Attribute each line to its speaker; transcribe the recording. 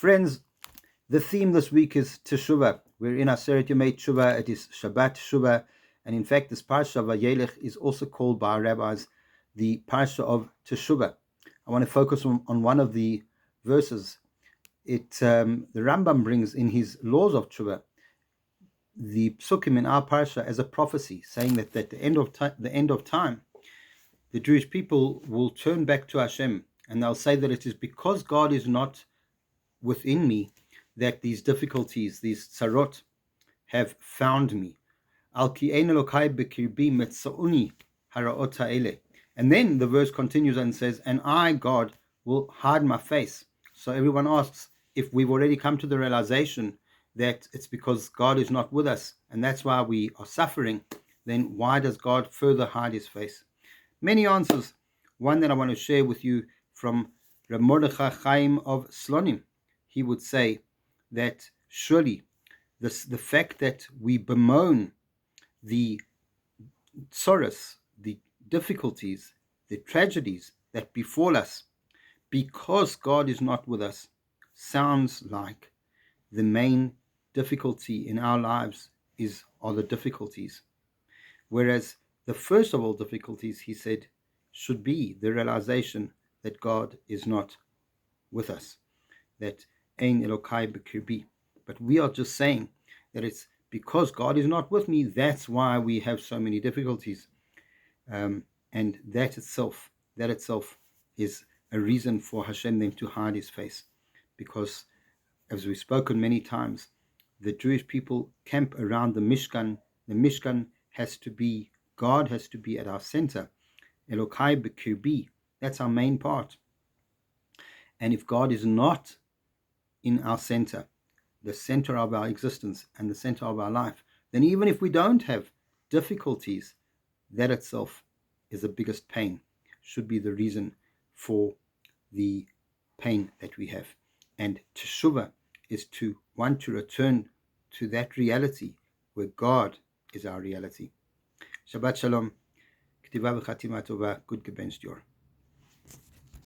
Speaker 1: Friends, the theme this week is Teshuvah. We're in Aseret Yemei Teshuvah. It is Shabbat Teshuvah. And in fact, this Parshat Vayelech is also called by our rabbis the Parsha of Teshuvah. I want to focus on one of the verses. The Rambam brings in his Laws of Teshuvah the psukim in our Parsha as a prophecy, saying that at the end of time, the Jewish people will turn back to Hashem, and they'll say that it is because God is not within me that these difficulties, these tzarot, have found me. And then the verse continues and says, and I, God, will hide my face. So everyone asks, if we've already come to the realization that it's because God is not with us, and that's why we are suffering, then why does God further hide his face? Many answers. One that I want to share with you from Reb Mordechai Chaim of Slonim. He would say that surely the fact that we bemoan the sorrows, the difficulties, the tragedies that befall us because God is not with us sounds like the main difficulty in our lives are the difficulties. Whereas the first of all difficulties, he said, should be the realization that God is not with us, that Ein Elokai B'kirbi. But we are just saying that it's because God is not with me, that's why we have so many difficulties. And that itself is a reason for Hashem then to hide his face. Because, as we've spoken many times, the Jewish people camp around the Mishkan. The Mishkan has to be, God has to be at our center. Elokai B'kirbi, that's our main part. And if God is not in our center, the center of our existence and the center of our life, then even if we don't have difficulties, that itself is the biggest pain, should be the reason for the pain that we have. And Teshuvah is to want to return to that reality where God is our reality. Shabbat Shalom. K'tiva v'chatima tova. Good gebenst yor.